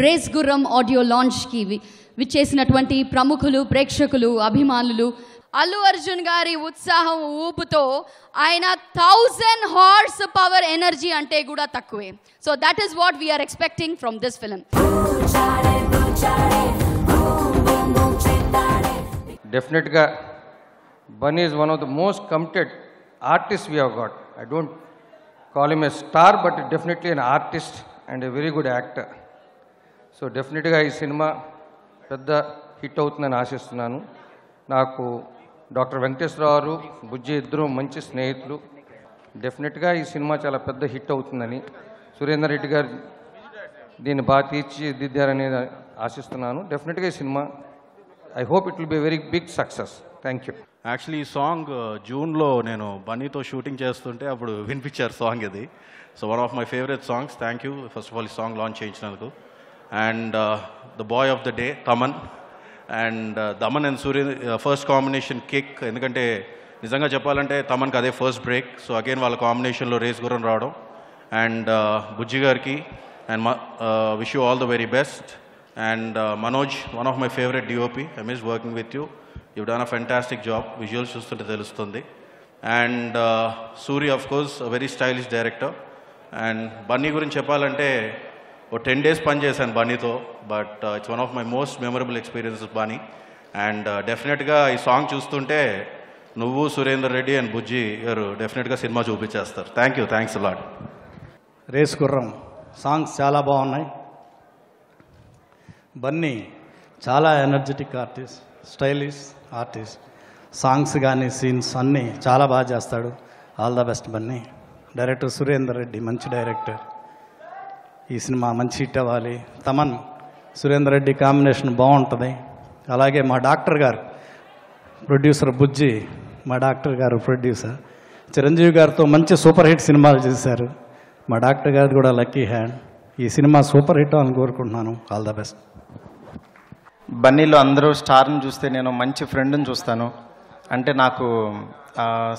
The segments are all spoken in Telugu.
రేస్ గుర్రం ఆడియో లాంచ్కి విచ్చేసినటువంటి ప్రముఖులు, ప్రేక్షకులు, అభిమానులు, అల్లు అర్జున్ గారి ఉత్సాహం ఊపుతో ఆయన 1000 హార్స్ పవర్ ఎనర్జీ అంటే కూడా తక్కువే. So that is what we are expecting from this film. డెఫినెట్గా Bunny is one of the most committed artist we have got. I don't call him a star, but definitely an artist and a very good actor. So డెఫినెట్గా ఈ సినిమా పెద్ద హిట్ అవుతుందని ఆశిస్తున్నాను. నాకు డాక్టర్ వెంకటేశ్వరరావు గారు, బుజ్జి ఇద్దరు మంచి స్నేహితులు. డెఫినెట్గా ఈ సినిమా చాలా పెద్ద హిట్ అవుతుందని, సురేందర్ రెడ్డి గారు దీన్ని బాగా తీర్చిదిద్దారని ఆశిస్తున్నాను. డెఫినెట్గా ఈ cinema I hope it will be very big success. Thank you. Actually ఈ సాంగ్ జూన్లో నేను బన్నీతో షూటింగ్ చేస్తుంటే అప్పుడు వినిపించారు సాంగ్ ఇది. So one of my favourite songs. Thank you first of all ఈ సాంగ్ లాంచ్ చేయించినందుకు. And the boy of the day Thaman. And Thaman and Surya first combination Kick. ఎందుకంటే నిజంగా చెప్పాలంటే తమన్కి అదే ఫస్ట్ బ్రేక్. సో అగైన్ వాళ్ళ కాంబినేషన్లో రేస్ గుర్రం రావడం. అండ్ బుజ్జి గారికి and wish you all the very best. And Manoj, one of my favourite DOP. I miss working with you. You done a fantastic job. Visuals చూస్తుంటే తెలుస్తుంది. And Surya of course very stylish director. And Bunny గురించి చెప్పాలంటే ఓ 10 days పని చేశాను బన్నీతో. But it's one of my most memorable experiences Bunny. And డెఫినెట్గా ఈ సాంగ్ చూస్తుంటే నువ్వు, సురేందర్ రెడ్డి అండ్ బుజ్జి గారు డెఫినెట్గా సినిమా చూపించేస్తారు. Thank you. Thanks a lot. Race Gurram songs చాలా బాగున్నాయి. బన్నీ చాలా energetic artist, stylish artist. Songs కానీ సీన్స్ అన్నీ చాలా బాగా చేస్తాడు. All the best Bunny. Director Surender Reddy మంచి డైరెక్టర్. ఈ సినిమా మంచి హిట్ అవ్వాలి. తమన్, సురేందర్ రెడ్డి కాంబినేషన్ బాగుంటుంది. అలాగే మా డాక్టర్ గారు ప్రొడ్యూసర్ బుజ్జి, మా డాక్టర్ గారు ప్రొడ్యూసర్. చిరంజీవి గారితో మంచి సూపర్ హిట్ సినిమాలు చేశారు. మా డాక్టర్ గారు కూడా లక్కీ హ్యాండ్. ఈ సినిమా సూపర్ హిట్ అని కోరుకుంటున్నాను. All the best. బన్నీలో అందరూ స్టార్ని చూస్తే నేను మంచి ఫ్రెండ్ని చూస్తాను. అంటే నాకు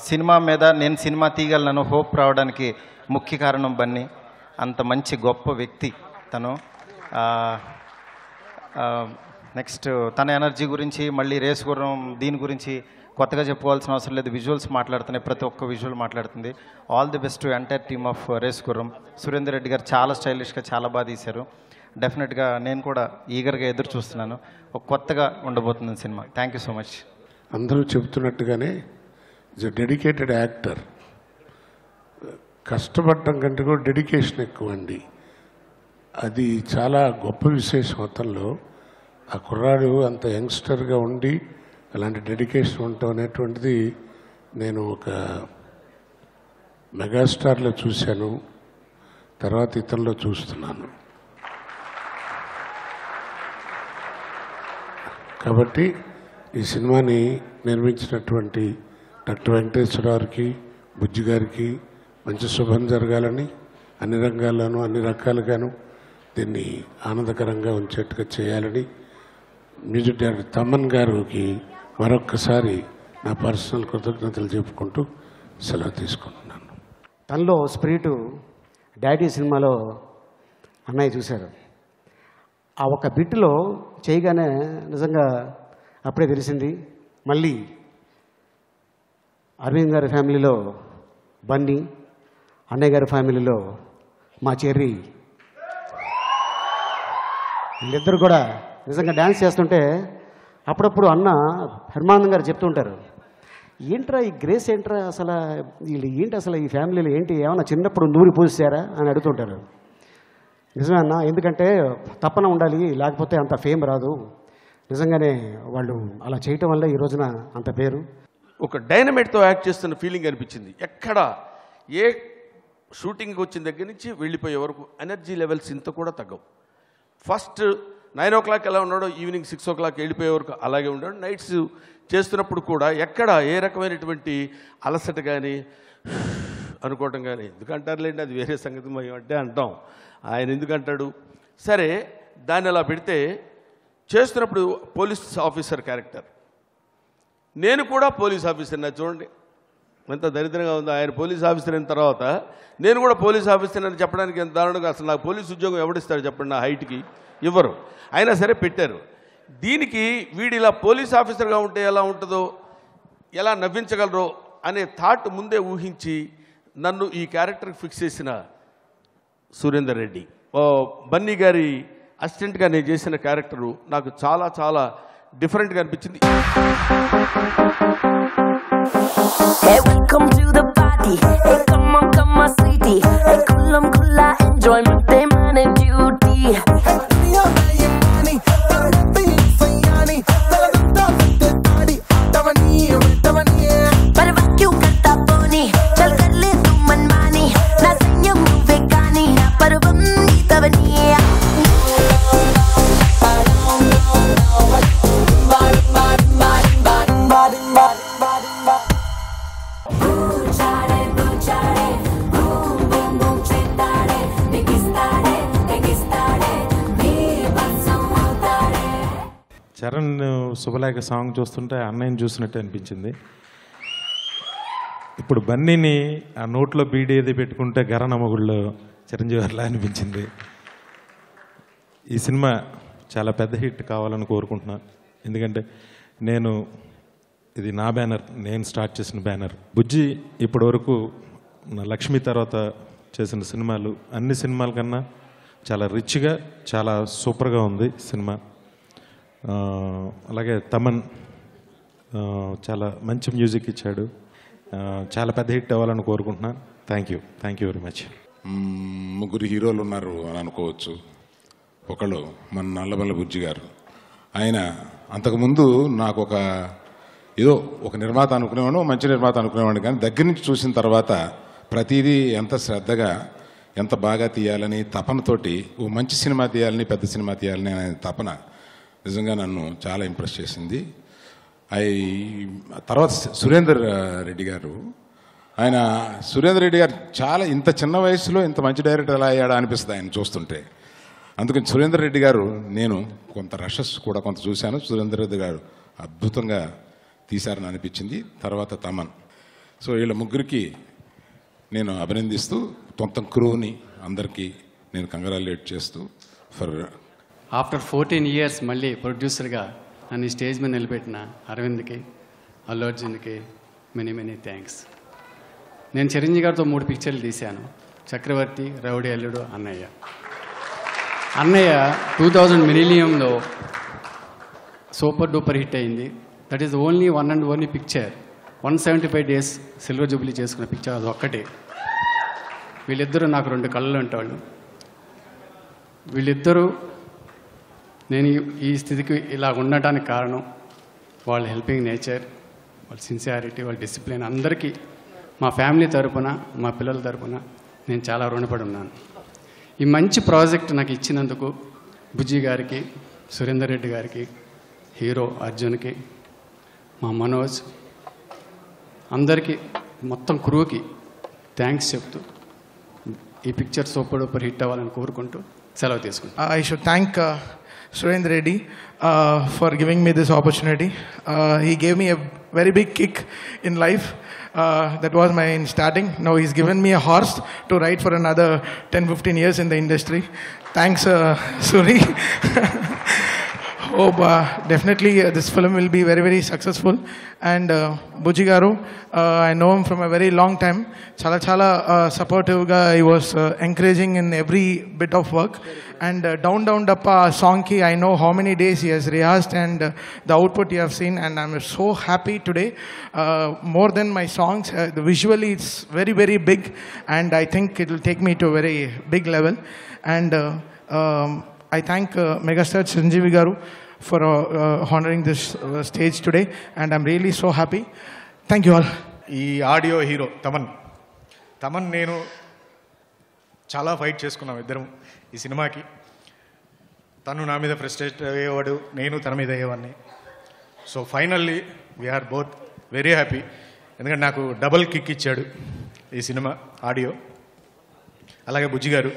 సినిమా మీద నేను సినిమా తీయగలను హోప్ రావడానికి ముఖ్య కారణం బన్నీ. అంత మంచి గొప్ప వ్యక్తి తను. నెక్స్ట్ తన ఎనర్జీ గురించి, మళ్ళీ రేస్ గుర్రం దీని గురించి కొత్తగా చెప్పుకోవాల్సిన అవసరం లేదు. విజువల్స్ మాట్లాడుతున్నాయి, ప్రతి ఒక్క విజువల్ మాట్లాడుతుంది. All the best to entire team of Race Gurram. Surender Reddy గారు చాలా స్టైలిష్గా చాలా బాగా తీశారు. డెఫినెట్గా నేను కూడా ఈగర్గా ఎదురు చూస్తున్నాను. ఒక కొత్తగా ఉండబోతుంది cinema. Thank you so much. అందరూ చెబుతున్నట్టుగానే ఈజ్ ఎ డెడికేటెడ్ యాక్టర్. కష్టపడటం కంటే కూడా డెడికేషన్ ఎక్కువ అండి. అది చాలా గొప్ప విశేషం అతనిలో. ఆ కుర్రాడు అంత యంగ్స్టర్గా ఉండి అలాంటి డెడికేషన్ ఉండటం అనేటువంటిది నేను ఒక మెగాస్టార్లో చూశాను, తర్వాత ఇతనిలో చూస్తున్నాను. కాబట్టి ఈ సినిమాని నిర్మించినటువంటి డాక్టర్ వెంకటేశ్వరరావుకి, బుజ్జి గారికి మంచి శుభం జరగాలని, అన్ని రంగాల్లోనూ అన్ని రకాలుగాను దీన్ని ఆనందకరంగా ఉంచేట్టుగా చేయాలని మ్యూజిక్ డైరెక్టర్ తమన్ గారికి మరొక్కసారి నా పర్సనల్ కృతజ్ఞతలు చెప్పుకుంటూ సెలవు తీసుకుంటున్నాను. తనలో స్పిరిటు డాడీ సినిమాలో అన్నయ్య చూశారు. ఆ ఒక బిట్లో చేయగానే నిజంగా అప్పుడే తెలిసింది. మళ్ళీ అరవింద్ గారి ఫ్యామిలీలో బన్నీ, అన్నయ్య గారి ఫ్యామిలీలో మా చెర్రీ, వీళ్ళిద్దరు కూడా నిజంగా డ్యాన్స్ చేస్తుంటే అప్పుడప్పుడు అన్న హర్మానందం గారు చెప్తుంటారు, ఏంట్రా ఈ గ్రేస్ ఏంట్రా, అసలు వీళ్ళు ఏంటి, అసలు ఈ ఫ్యామిలీలో ఏంటి, ఏమన్నా చిన్నప్పుడు నూరి పోసారా అని అడుగుతుంటారు. నిజమే అన్న, ఎందుకంటే తప్పన ఉండాలి, లేకపోతే అంత ఫేమ్ రాదు. నిజంగానే వాళ్ళు అలా చేయటం వల్ల ఈ రోజున అంత పేరు. ఒక డైనమైట్తో యాక్ట్ చేస్తున్న ఫీలింగ్ అనిపించింది. ఎక్కడ ఏ షూటింగ్కి వచ్చిన దగ్గర నుంచి వెళ్ళిపోయే వరకు ఎనర్జీ లెవెల్స్ ఇంత కూడా తగ్గవు. ఫస్ట్ 9 o'clock ఎలా ఉన్నాడో ఈవినింగ్ 6 o'clock వెళ్ళిపోయే వరకు అలాగే ఉన్నాడు. నైట్స్ చేస్తున్నప్పుడు కూడా ఎక్కడ ఏ రకమైనటువంటి అలసట కానీ అనుకోవటం కానీ, ఎందుకంటారులేండి అది వేరే సంగతి, మేము అంటే అంటాం, ఆయన ఎందుకంటాడు. సరే దాన్ని అలా పెడితే చేస్తున్నప్పుడు పోలీస్ ఆఫీసర్ క్యారెక్టర్, నేను కూడా పోలీస్ ఆఫీసర్నా చూడండి, ఎంత దరిద్రంగా ఉందో. ఆయన పోలీస్ ఆఫీసర్ అయిన తర్వాత నేను కూడా పోలీస్ ఆఫీసర్ అని చెప్పడానికి ఎంత దారుణంగా, అసలు నాకు పోలీస్ ఉద్యోగం ఎవడిస్తాడు చెప్పండి, నా హైట్కి ఇవ్వరు. అయినా సరే పెట్టారు. దీనికి వీడు ఇలా పోలీస్ ఆఫీసర్గా ఉంటే ఎలా ఉంటుందో, ఎలా నవ్వించగలరో అనే థాట్ ముందే ఊహించి నన్ను ఈ క్యారెక్టర్కి ఫిక్స్ చేసిన సురేందర్ రెడ్డి. బన్నీ గారి అసిస్టెంట్గా నేను చేసిన క్యారెక్టరు నాకు చాలా చాలా డిఫరెంట్గా అనిపించింది. Hey, welcome to the party. Hey, come on, sweetie. Hey, kulla enjoyment, they man and duty. Parva kyun karta poni? Chal kar le tu manmani. Na sanyam nuve kani, na parvam geetavani. Charan Subhalekha song చూస్తుంటే అన్నయ్యని చూసినట్టు అనిపించింది. ఇప్పుడు బన్నీని ఆ నోట్లో బీడీ ఏది పెట్టుకుంటే గరనమ్మగుళ్ళో చిరంజీవి గారిలా అనిపించింది. ఈ సినిమా చాలా పెద్ద హిట్ కావాలని కోరుకుంటున్నాను. ఎందుకంటే ఇది నా బ్యానర్, నేను స్టార్ట్ చేసిన బ్యానర్. బుజ్జి ఇప్పటి వరకు లక్ష్మి తర్వాత చేసిన సినిమాలు అన్ని సినిమాల కన్నా చాలా రిచ్గా, చాలా సూపర్గా ఉంది సినిమా. అలాగే తమన్ చాలా మంచి మ్యూజిక్ ఇచ్చాడు. చాలా పెద్ద హిట్ అవ్వాలని కోరుకుంటున్నాను. Thank you very much. ముగ్గురు హీరోలు ఉన్నారు అని అనుకోవచ్చు. ఒకళ్ళు మన నల్లమల్ల బుజ్జి గారు. ఆయన అంతకుముందు నాకు ఏదో ఒక నిర్మాత అనుకునేవాడు, మంచి నిర్మాత అనుకునేవాడు. కానీ దగ్గర నుంచి చూసిన తర్వాత ప్రతిదీ ఎంత శ్రద్ధగా, ఎంత బాగా తీయాలని తపనతోటి ఓ మంచి సినిమా తీయాలని, పెద్ద సినిమా తీయాలని అనే తపన నిజంగా నన్ను చాలా ఇంప్రెస్ చేసింది. తర్వాత సురేందర్ రెడ్డి గారు, సురేందర్ రెడ్డి గారు చాలా ఇంత చిన్న వయసులో ఇంత మంచి డైరెక్టర్ ఎలా అయ్యాడా అనిపిస్తుంది ఆయన చూస్తుంటే. అందుకని సురేందర్ రెడ్డి గారు, నేను కొంత రషెస్ కూడా కొంత చూశాను. సురేందర్ రెడ్డి గారు అద్భుతంగా తీశారని అనిపించింది. తర్వాత తమన్. సో వీళ్ళ ముగ్గురికి నేను అభినందిస్తూ, మొత్తం క్రూని అందరికీ నేను కంగ్రాచులేట్ చేస్తూ ఫర్ ఆఫ్టర్ 14 years మళ్ళీ ప్రొడ్యూసర్గా నన్ను స్టేజ్ మీద నిలబెట్టిన అరవింద్కి, అల్లు అర్జున్కి మెనీ థ్యాంక్స్. నేను చిరంజీవి గారితో 3 పిక్చర్లు తీశాను. చక్రవర్తి, రౌడీ అల్లుడు, అన్నయ్య. 2000 మిలీనియంలో సూపర్ డూపర్ హిట్ అయింది. That is only one and only picture. 175 days silver Jubilee చేసుకున్న పిక్చర్ అది ఒక్కటే. వీళ్ళిద్దరూ నాకు 2 కళ్ళు అంటాళ్ళు. వీళ్ళిద్దరూ నేను ఈ స్థితికి ఇలా ఉండటానికి కారణం వాళ్ళ హెల్పింగ్ నేచర్, వాళ్ళ సిన్సియారిటీ, వాళ్ళ డిసిప్లిన్. అందరికీ మా ఫ్యామిలీ తరపున, మా పిల్లల తరపున నేను చాలా రుణపడి ఉన్నాను. ఈ మంచి ప్రాజెక్ట్ నాకు ఇచ్చినందుకు బుజ్జి గారికి, సురేందర్ రెడ్డి గారికి, హీరో అర్జున్కి, మా మనోజ్, అందరికీ, మొత్తం క్రూకి థ్యాంక్స్ చెప్తూ ఈ పిక్చర్ సూపర్ డూపర్ హిట్ అవ్వాలని కోరుకుంటూ సెలవు తీసుకుంటాను. I should thank Surendra Reddy for giving me this opportunity. He gave me a very big kick in life. That was my starting. Now he's given me a horse to ride for another 10-15 years in the industry. Thanks, Suri. Hope definitely this film will be very, very successful. And Bujji Garu, I know him from a very long time. Chala supportive guy. He was encouraging in every bit of work. And Down Dappa song ki, I know how many days he has rehearsed and the output you have seen. And I'm so happy today. More than my songs, visually it's very, very big. And I think it will take me to a very big level. And I thank Megastar Chiranjeevi Garu for honoring this stage today, and I'm really so happy. Thank you all. ఈ ఆడియో హీరో తమన్ నేను చాలా ఫైట్ చేసుకున్నాం ఇద్దరం ఈ సినిమాకి. తను నా మీద ఫ్రస్ట్రేట్ అయ్యేవాడు, నేను తన మీద అయ్యేవాడిని. So finally we are both very happy. ఎందుకంటే నాకు డబుల్ కిక్ ఇచ్చాడు ఈ సినిమా ఆడియో. అలాగే బుజ్జి గారు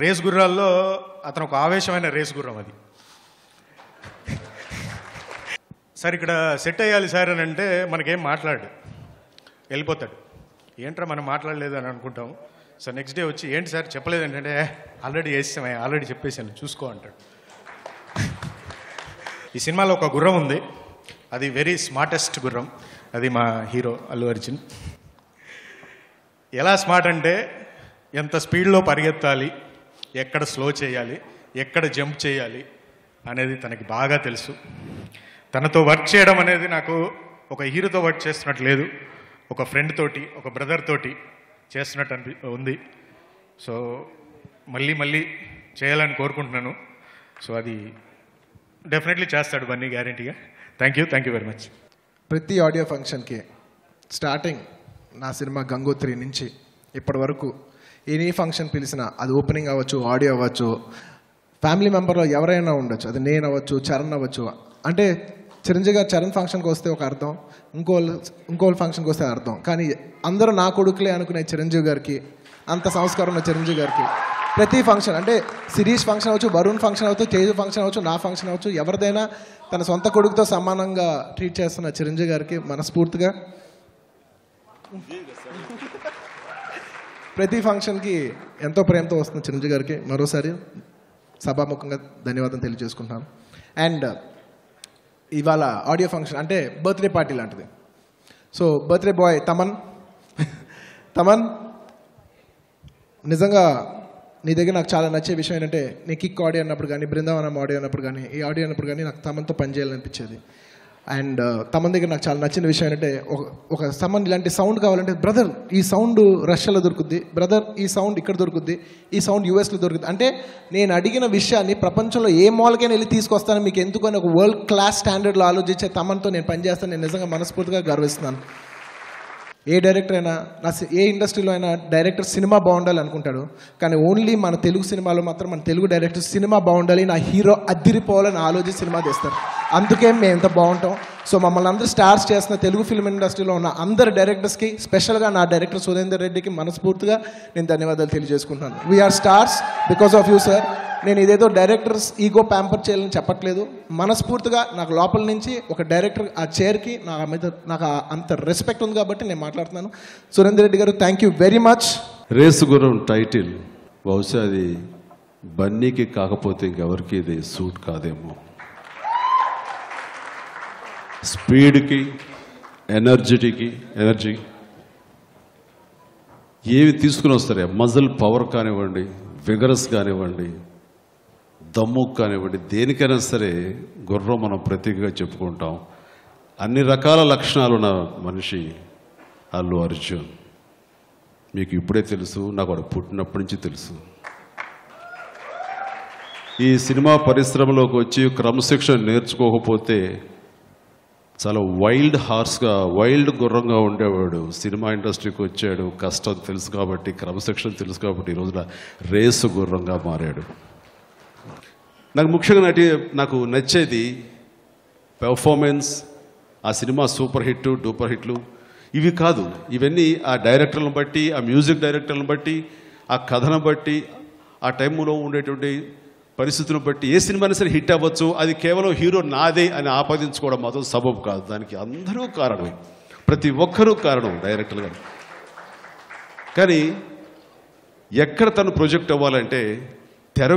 రేస్ గుర్రాల్లో అతను ఒక ఆవేశమైన రేస్ గుర్రం. అది సార్ ఇక్కడ సెట్ అయ్యాలి సార్ అని అంటే మనకేం మాట్లాడు. వెళ్ళిపోతాడు. ఏంట్రా మనం మాట్లాడలేదు అని అనుకుంటాం. సో నెక్స్ట్ డే వచ్చి ఏంటి సార్ చెప్పలేదు ఏంటంటే ఆల్రెడీ వేసామే, ఆల్రెడీ చెప్పేసాను చూసుకో అంటాడు. ఈ సినిమాలో ఒక గుర్రం ఉంది, అది వెరీ స్మార్టెస్ట్ గుర్రం, అది మా హీరో అల్లు అర్జున్. ఎలా స్మార్ట్ అంటే ఎంత స్పీడ్లో పరిగెత్తాలి, ఎక్కడ స్లో చేయాలి, ఎక్కడ జంప్ చేయాలి అనేది తనకి బాగా తెలుసు. తనతో వర్క్ చేయడం అనేది నాకు ఒక హీరోతో వర్క్ చేస్తున్నట్టు లేదు, ఒక ఫ్రెండ్ తోటి, ఒక బ్రదర్ తోటి చేస్తున్నట్టు ఉంది. సో మళ్ళీ చేయాలని కోరుకుంటున్నాను. సో అది డెఫినెట్లీ చేస్తాడు బన్నీ, గ్యారంటీగా. Thank you very much. ప్రతి ఆడియో ఫంక్షన్కి స్టార్టింగ్ నా సినిమా గంగోత్రి నుంచి ఇప్పటి వరకు ఎనీ ఫంక్షన్ పిలిచినా, అది ఓపెనింగ్ అవ్వచ్చు, ఆడియో అవ్వచ్చు, ఫ్యామిలీ మెంబర్లో ఎవరైనా ఉండొచ్చు, అది నేను అవ్వచ్చు, చరణ్ అవ్వచ్చు. అంటే చిరంజీవి గారు చరణ్ ఫంక్షన్కి వస్తే ఒక అర్థం, ఇంకోళ్ళ ఫంక్షన్కి వస్తే అర్థం. కానీ అందరూ నా కొడుకులే అనుకునే చిరంజీవి గారికి, అంత సంస్కారం ఉన్న చిరంజీవి గారికి ప్రతి ఫంక్షన్, అంటే శిరీష్ ఫంక్షన్ అవ్వచ్చు, వరుణ్ ఫంక్షన్ అవ్వచ్చు, తేజు ఫంక్షన్ అవ్వచ్చు, నా ఫంక్షన్ అవ్వచ్చు, ఎవరిదైనా తన సొంత కొడుకుతో సమానంగా ట్రీట్ చేస్తున్న చిరంజీవి గారికి మనస్ఫూర్తిగా ప్రతి ఫంక్షన్కి ఎంతో ప్రేమతో వస్తున్న చిరంజీవి గారికి మరోసారి సభాముఖంగా ధన్యవాదం తెలియజేసుకుంటున్నాను. అండ్ ఇవాళ ఆడియో ఫంక్షన్ అంటే బర్త్డే పార్టీ లాంటిది. సో బర్త్డే బాయ్ తమన్ నిజంగా నీ దగ్గర నాకు చాలా నచ్చే విషయం ఏంటంటే, నీ కిక్ ఆడియో అన్నప్పుడు కానీ, బృందావనం ఆడియో అన్నప్పుడు కానీ, ఈ ఆడియో అన్నప్పుడు కానీ నాకు తమన్తో పనిచేయాలనిపించేది. అండ్ తమన్ దగ్గర నాకు చాలా నచ్చిన విషయం ఏంటంటే, ఒక తమన్ ఇలాంటి సౌండ్ కావాలంటే, బ్రదర్ ఈ సౌండ్ రష్యాలో దొరుకుద్ది, బ్రదర్ ఈ సౌండ్ ఇక్కడ దొరుకుద్ది, ఈ సౌండ్ యూఎస్లో దొరుకుద్ది. అంటే నేను అడిగిన విషయాన్ని ప్రపంచంలో ఏ మాల్కైనా వెళ్ళి తీసుకొస్తాను, మీకు ఎందుకు అని ఒక వరల్డ్ క్లాస్ స్టాండర్డ్లో ఆలోచించే తమన్తో నేను పనిచేస్తాను. నేను నిజంగా మనస్ఫూర్తిగా గర్విస్తున్నాను. ఏ డైరెక్టర్ అయినా, ఏ ఇండస్ట్రీలో అయినా డైరెక్టర్ సినిమా బాగుండాలి అనుకుంటాడు, కానీ ఓన్లీ మన తెలుగు సినిమాలో మాత్రం మన తెలుగు డైరెక్టర్ సినిమా బాగుండాలి, నా హీరో అద్దిరిపోవాలని ఆలోచించి సినిమా తీస్తారు. అందుకే మేము ఎంత బాగుంటాం. సో మమ్మల్ని అందరూ స్టార్స్ చేస్తున్న తెలుగు ఫిల్మ్ ఇండస్ట్రీలో ఉన్న అందరు డైరెక్టర్స్కి, స్పెషల్గా నా డైరెక్టర్ సురేందర్ రెడ్డికి మనస్ఫూర్తిగా నేను ధన్యవాదాలు తెలియజేసుకుంటున్నాను. We are stars because of you sir. నేను ఇదేదో డైరెక్టర్స్ ఈగో ప్యాంపర్ చేయాలని చెప్పట్లేదు. మనస్ఫూర్తిగా నాకు లోపల నుంచి ఒక డైరెక్టర్ ఆ చైర్కి నాకు అంత రెస్పెక్ట్ ఉంది కాబట్టి నేను మాట్లాడుతున్నాను. సురేందర్ రెడ్డి గారు, thank you very much. Race Gurram title బహుశా అది బన్నీకి కాకపోతే ఇంకెవరికి ఇది సూట్ కాదేమో. స్పీడ్కి, ఎనర్జీ ఏవి తీసుకుని వస్తారే, మజిల్ పవర్ కానివ్వండి, విగరస్ కానివ్వండి, దమ్ము కానివ్వండి, దేనికైనా సరే గుర్రం మనం ప్రతీకగా చెప్పుకుంటాం. అన్ని రకాల లక్షణాలున్న మనిషి అల్లు అర్జున్. మీకు ఇప్పుడే తెలుసు, నాకు వాడు పుట్టినప్పటి నుంచి తెలుసు. ఈ సినిమా పరిశ్రమలోకి వచ్చి క్రమశిక్షణ నేర్చుకోకపోతే చాలా వైల్డ్ గుర్రంగా ఉండేవాడు. సినిమా ఇండస్ట్రీకి వచ్చాడు, కష్టం తెలుసు కాబట్టి, క్రమశిక్షణ తెలుసు కాబట్టి ఈ రోజున రేసు గుర్రంగా మారాడు. నాకు ముఖ్యంగా నాకు నచ్చేది పెర్ఫార్మెన్స్. ఆ సినిమా సూపర్ హిట్, డూపర్ హిట్లు ఇవి కాదు, ఇవన్నీ ఆ డైరెక్టర్లను బట్టి, ఆ మ్యూజిక్ డైరెక్టర్లను బట్టి, ఆ కథను బట్టి, ఆ టైంలో ఉండేటువంటి పరిస్థితులను బట్టి ఏ సినిమాని సరే హిట్ అవ్వచ్చు. అది కేవలం హీరో నాదే అని ఆపాదించుకోవడం మాత్రం సబబు కాదు. దానికి అందరూ కారణమే, ప్రతి ఒక్కరూ కారణం డైరెక్టర్ గారు. కానీ ఎక్కడ తను ప్రొజెక్ట్ అవ్వాలంటే తెర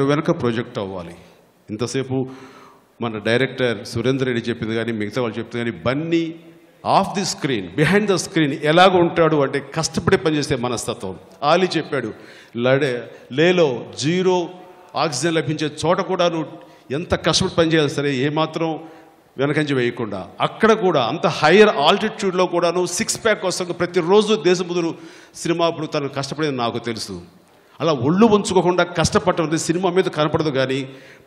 వెనుక ప్రొజెక్ట్ అవ్వాలి. ఇంతసేపు మన డైరెక్టర్ సురేందర్ రెడ్డి చెప్పింది కానీ, మిగతా వాళ్ళు చెప్పింది కానీ, Bunny of the screen, behind the screen ఎలాగ ఉంటాడు అంటే కష్టపడి పనిచేసే మనస్తత్వం. ఆలీ చెప్పాడు, లేలో 0 ఆక్సిజన్ లభించే చోట కూడా నువ్వు ఎంత కష్టపడి పనిచేయాలి సరే, ఏమాత్రం వెనకంచి వేయకుండా, అక్కడ కూడా అంత హైయర్ ఆల్టిట్యూడ్లో కూడా నువ్వు 6 ప్యాక్ కోసం ప్రతిరోజు దేశముదురు సినిమా అప్పుడు తను కష్టపడేది నాకు తెలుసు. అలా ఒళ్ళు ఉంచుకోకుండా కష్టపడటం సినిమా మీద కనపడదు, కానీ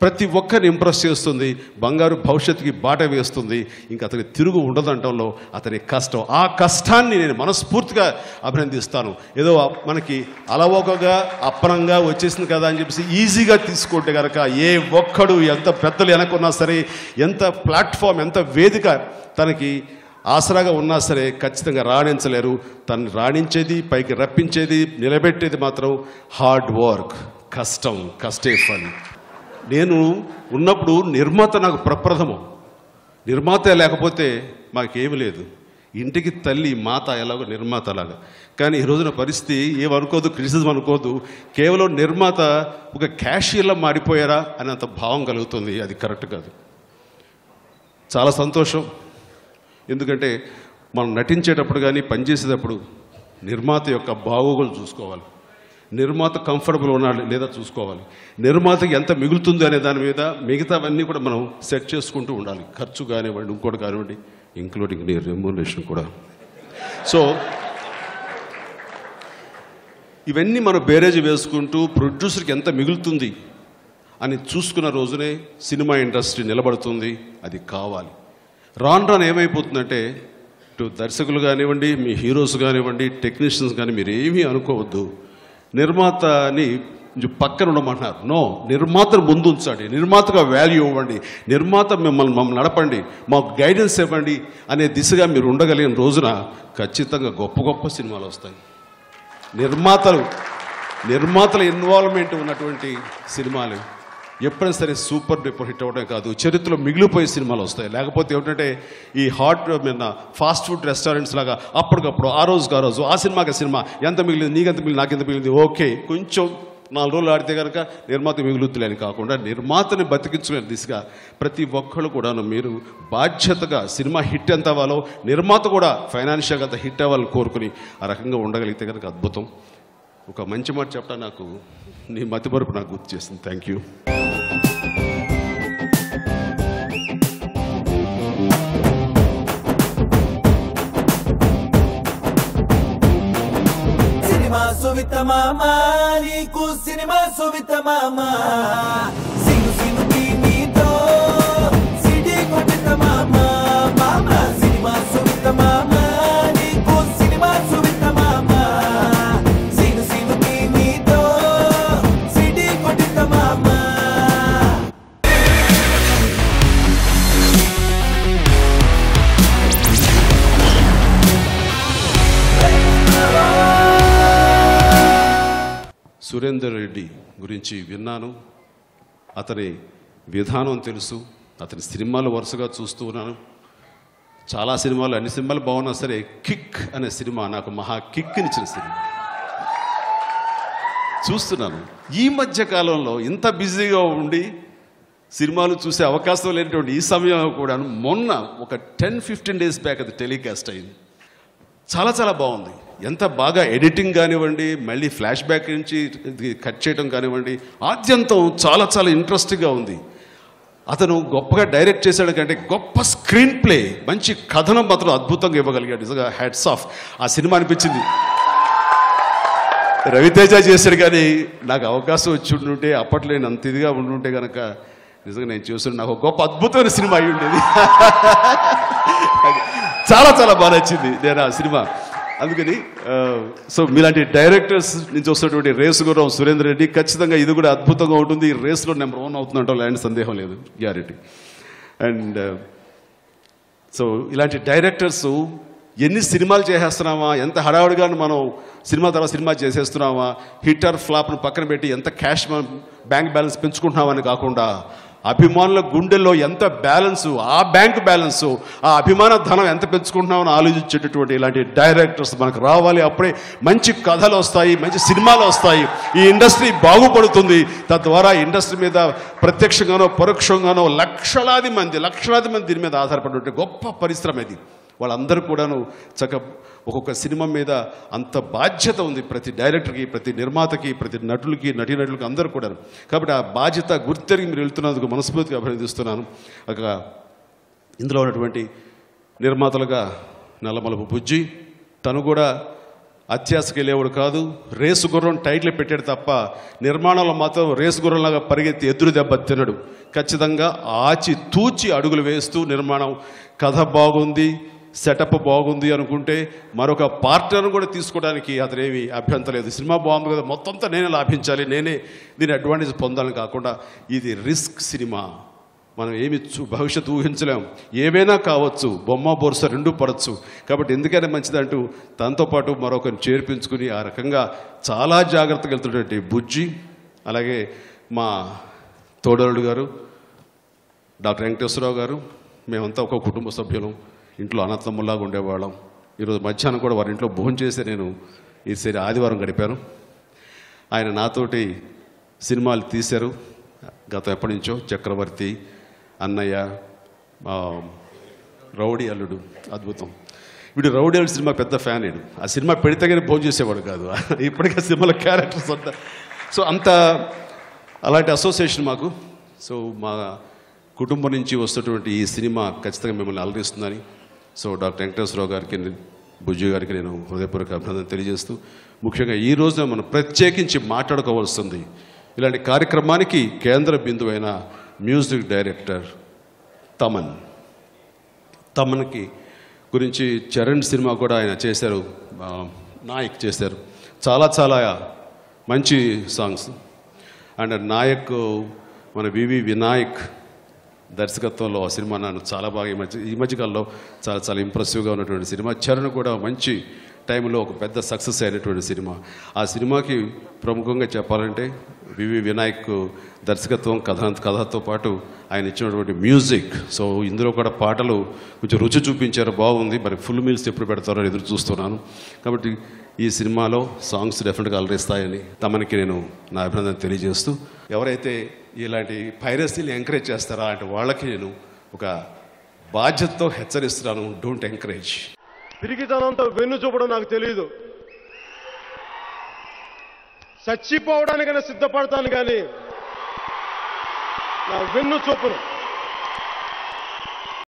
ప్రతి ఒక్కరిని ఇంప్రెస్ చేస్తుంది, బంగారు భవిష్యత్తుకి బాట వేస్తుంది. ఇంకా అతని తిరుగు ఉండదంటంలో అతని కష్టం, ఆ కష్టాన్ని నేను మనస్ఫూర్తిగా అభినందిస్తాను. ఏదో మనకి అలవోకగా అప్పనంగా వచ్చేసింది కదా అని చెప్పేసి ఈజీగా తీసుకుంటే కనుక ఏ ఒక్కడు ఎంత పెద్దలు వెనకున్నా సరే, ఎంత ప్లాట్ఫామ్, ఎంత వేదిక తనకి ఆసరాగా ఉన్నా సరే ఖచ్చితంగా రాణించలేరు. తను రాణించేది, పైకి రప్పించేది, నిలబెట్టేది మాత్రం హార్డ్ వర్క్, కష్టే ఫలి. నేను ఉన్నప్పుడు నిర్మాత నాకు ప్రప్రథమం. నిర్మాత లేకపోతే మాకేమీ లేదు. ఇంటికి తల్లి మాత ఎలాగో నిర్మాత అలాగా. కానీ ఈ రోజున పరిస్థితి ఏమనుకోదు, క్రిటిసిజం అనుకోదు, కేవలం నిర్మాత ఒక క్యాషియర్లా మారిపోయారా అని అంత భావం కలుగుతుంది. అది కరెక్ట్ కాదు. చాలా సంతోషం, ఎందుకంటే మనం నటించేటప్పుడు కానీ పనిచేసేటప్పుడు నిర్మాత యొక్క బాగోగులు చూసుకోవాలి, నిర్మాత కంఫర్టబుల్ ఉన్నాడు లేదా చూసుకోవాలి, నిర్మాతకి ఎంత మిగులుతుంది అనే దాని మీద మిగతావన్నీ కూడా మనం సెట్ చేసుకుంటూ ఉండాలి. ఖర్చు కానివ్వండి, ఇంకోటి కానివ్వండి, ఇంక్లూడింగ్ నీ రెమ్యూనరేషన్ కూడా. సో ఇవన్నీ మనం బేరేజ్ వేసుకుంటూ ప్రొడ్యూసర్కి ఎంత మిగులుతుంది అని చూసుకున్న రోజునే సినిమా ఇండస్ట్రీ నిలబడుతుంది. అది కావాలి. రాను రాను ఏమైపోతుందంటే ఇటు దర్శకులు కానివ్వండి, మీ హీరోస్ కానివ్వండి, టెక్నీషియన్స్ కానీ మీరు ఏమీ అనుకోవద్దు, నిర్మాతని పక్కన ఉండమంటున్నారు. నో, నిర్మాతను ముందు ఉంచండి, నిర్మాతగా వాల్యూ ఇవ్వండి, నిర్మాత మమ్మల్ని నడపండి, మాకు గైడెన్స్ ఇవ్వండి అనే దిశగా మీరు ఉండగలిగిన రోజున ఖచ్చితంగా గొప్ప గొప్ప సినిమాలు వస్తాయి. నిర్మాతల ఇన్వాల్వ్మెంట్ ఉన్నటువంటి సినిమాలు ఎప్పుడైనా సరే సూపర్ డూపర్ హిట్ అవ్వడమే కాదు, చరిత్రలో మిగిలిపోయే సినిమాలు వస్తాయి. లేకపోతే ఏమిటంటే ఈ ఫాస్ట్ ఫుడ్ రెస్టారెంట్స్ లాగా అప్పటికప్పుడు ఆ రోజు ఆ సినిమాకి సినిమా ఎంత మిగిలింది, నీకెంత మిగిలింది, నాకెంత మిగిలింది, ఓకే కొంచెం 4 రోజులు ఆడితే కనుక నిర్మాత మిగులుతులేని కాకుండా నిర్మాతని బతికించుకునే దిశగా ప్రతి ఒక్కళ్ళు కూడాను మీరు బాధ్యతగా సినిమా హిట్ ఎంత అవ్వాలో నిర్మాత కూడా ఫైనాన్షియల్గా అంత హిట్ అవ్వాలని కోరుకుని ఆ రకంగా ఉండగలిగితే కనుక అద్భుతం. ఒక మంచి మాట చెప్పడం నాకు నీ మతిమరుపు నాకు గుర్తు చేసింది. Thank you. సువిత మామా నీకు సినిమా సువిత మామా సిను సినుకి నీతో సిడి కొట్టిత మామా మామా సినిమా సువిత మామా నీకు సినిమా సువిత మామా సిను సినుకి నీతో సిడి కొట్టిత మామా. సురేందర్ రెడ్డి గురించి విన్నాను, అతని విధానం తెలుసు, అతని సినిమాలు వరుసగా చూస్తూ ఉన్నాను. చాలా సినిమాలు, అన్ని సినిమాలు బాగున్నా సరే కిక్ అనే సినిమా నాకు మహా కిక్నిచ్చిన సినిమా చూస్తున్నాను. ఈ మధ్య కాలంలో ఇంత బిజీగా ఉండి సినిమాలు చూసే అవకాశం లేనటువంటి ఈ సమయంలో కూడా మొన్న ఒక 10-15 days బ్యాక్ అది టెలికాస్ట్ అయింది. చాలా చాలా బాగుంది. ఎంత బాగా ఎడిటింగ్ కానివ్వండి, మళ్ళీ ఫ్లాష్ బ్యాక్ నుంచి కట్ చేయడం కానివ్వండి, ఆద్యంతం చాలా చాలా ఇంట్రెస్టింగ్గా ఉంది. అతను గొప్పగా డైరెక్ట్ చేశాడు కంటే గొప్ప స్క్రీన్ ప్లే, మంచి కథనం మాత్రం అద్భుతంగా ఇవ్వగలిగాడు. నిజంగా హ్యాట్స్ ఆఫ్. ఆ సినిమా అనిపించింది రవితేజ చేశాడు, కానీ నాకు అవకాశం వచ్చి ఉండుంటే అప్పట్లో నేను అంత ఇదిగా ఉండుంటే కనుక నిజంగా నేను చూసాను, నాకు గొప్ప అద్భుతమైన సినిమా అయి ఉండేది. చాలా చాలా బాగా నచ్చింది నేను ఆ సినిమా. అందుకని సో మీలాంటి డైరెక్టర్స్ నుంచి వస్తున్నటువంటి రేసు గుర్రం సురేందర్ రెడ్డి, ఖచ్చితంగా ఇది కూడా అద్భుతంగా ఉంటుంది. ఈ రేస్లో నెంబర్ 1 అవుతుందంటే అలాంటి సందేహం లేదు, గ్యారెంటీ. అండ్ సో ఇలాంటి డైరెక్టర్స్ ఎన్ని సినిమాలు చేసేస్తున్నామా, ఎంత హడావుడిగా మనం సినిమా తర్వాత సినిమా చేసేస్తున్నామా, హిట్ ఆర్ ఫ్లాప్ను పక్కన పెట్టి ఎంత క్యాష్ బ్యాంక్ బ్యాలెన్స్ పెంచుకుంటున్నామని కాకుండా అభిమానుల గుండెల్లో ఎంత బ్యాలెన్సు, ఆ బ్యాంక్ బ్యాలెన్సు, ఆ అభిమాన ధనం ఎంత పెంచుకుంటున్నామని ఆలోచించేటటువంటి ఇలాంటి డైరెక్టర్స్ మనకు రావాలి. అప్పుడే మంచి కథలు వస్తాయి, మంచి సినిమాలు వస్తాయి, ఈ ఇండస్ట్రీ బాగుపడుతుంది. తద్వారా ఇండస్ట్రీ మీద ప్రత్యక్షంగానో పరోక్షంగానో లక్షలాది మంది దీని మీద ఆధారపడే గొప్ప పరిశ్రమ ఇది. వాళ్ళందరూ కూడాను ఒక్కొక్క సినిమా మీద అంత బాధ్యత ఉంది ప్రతి డైరెక్టర్కి, ప్రతి నిర్మాతకి, ప్రతి నటులకి, నటీనటులకి అందరూ కూడా. కాబట్టి ఆ బాధ్యత గుర్తెరిగి మీరు వెళ్తున్నందుకు మనస్ఫూర్తిగా అభినందిస్తున్నాను. ఇందులో ఉన్నటువంటి నిర్మాతలుగా నల్లమలపు బుజ్జి, తను కూడా అత్యాశకి వెళ్ళేవాడు కాదు, రేసు గుర్రం టైటిల్ పెట్టాడు తప్ప నిర్మాణంలో మాత్రం రేసు గుర్రంలాగా పరిగెత్తి ఎదురు దెబ్బ తినడు. ఖచ్చితంగా ఆచి తూచి అడుగులు వేస్తూ నిర్మాణం, కథ బాగుంది, సెటప్ బాగుంది అనుకుంటే మరొక పార్ట్నర్ను కూడా తీసుకోవడానికి అతనేమి అభ్యంతరం లేదు. సినిమా బాగుంది కదా, మొత్తంతో నేనే లాభించాలి, నేనే దీని అడ్వాంటేజ్ పొందాలని కాకుండా ఇది రిస్క్ సినిమా. మనం ఏమి భవిష్యత్తు ఊహించలేం, ఏమైనా కావచ్చు, బొమ్మ బొరుస రెండూ పడవచ్చు. కాబట్టి ఎందుకైనా మంచిదంటూ తనతో పాటు మరొకరిని చేర్పించుకుని ఆ రకంగా చాలా జాగ్రత్తగా వెళ్తున్నటువంటి బుజ్జి, అలాగే మా తోడరుడు గారు డాక్టర్ వెంకటేశ్వరరావు గారు, మేమంతా ఒక కుటుంబ సభ్యులం. ఇంట్లో అన్నతమ్ముల్లాగా ఉండేవాళ్ళం. ఈరోజు మధ్యాహ్నం కూడా వారి ఇంట్లో భోజనం చేసి నేను ఈ ఆదివారం గడిపాను. ఆయన నాతోటి సినిమాలు తీశారు గతం ఎప్పటి నుంచో. చక్రవర్తి, అన్నయ్య, రౌడీ అల్లుడు, అద్భుతం. వీడు రౌడీ అల్లుడు సినిమా పెద్ద ఫ్యాన్. వీడు ఆ సినిమా పెడితే కానీ భోజనం చేసేవాడు కాదు. ఇప్పటికే సినిమాలో క్యారెక్టర్స్ అంతా. సో అంత అలాంటి అసోసియేషన్ మాకు. సో మా కుటుంబం నుంచి వస్తున్నటువంటి ఈ సినిమా ఖచ్చితంగా మిమ్మల్ని అలరిస్తుందని సో డాక్టర్ వెంకటేశ్వరరావు గారికి, బుజ్జి గారికి నేను హృదయపూర్వక అభినందన తెలియజేస్తూ, ముఖ్యంగా ఈ రోజున మనం ప్రత్యేకించి మాట్లాడుకోవాల్సింది ఇలాంటి కార్యక్రమానికి కేంద్ర బిందువైన మ్యూజిక్ డైరెక్టర్ తమన్కి గురించి చరణ్ సినిమా కూడా ఆయన చేశారు, నాయక్ చేశారు. చాలా చాలా మంచి సాంగ్స్. అండ్ నాయక్ మన వివి వినాయక్ దర్శకత్వంలో ఆ సినిమా నన్ను చాలా బాగా ఈ మధ్యకాలంలో చాలా చాలా ఇంప్రెసివ్గా ఉన్నటువంటి సినిమా. చరణ్ కూడా మంచి టైంలో ఒక పెద్ద సక్సెస్ అయినటువంటి సినిమా. ఆ సినిమాకి ప్రముఖంగా చెప్పాలంటే వివి వినాయక్ దర్శకత్వం, కథతో పాటు ఆయన ఇచ్చినటువంటి మ్యూజిక్. సో ఇందులో కూడా పాటలు కొంచెం రుచి చూపించారు, బాగుంది. మరి ఫుల్ మీల్స్ ఎప్పుడు పెడతారో ఎదురు చూస్తున్నాను. కాబట్టి ఈ సినిమాలో సాంగ్స్ డెఫినెట్గా అలరిస్తాయని తమనికి నేను నా అభినందన తెలియజేస్తూ, ఎవరైతే ఇలాంటి పైరసీని ఎంకరేజ్ చేస్తారో అలాంటి వాళ్ళకి నేను ఒక బాధ్యతతో హెచ్చరిస్తున్నాను, డోంట్ ఎంకరేజ్. పిరికితనంతో వెన్ను చూపడం నాకు తెలియదు. చచ్చిపోవడానికైనా సిద్ధపడతాను కానీ నా వెన్ను చూపను.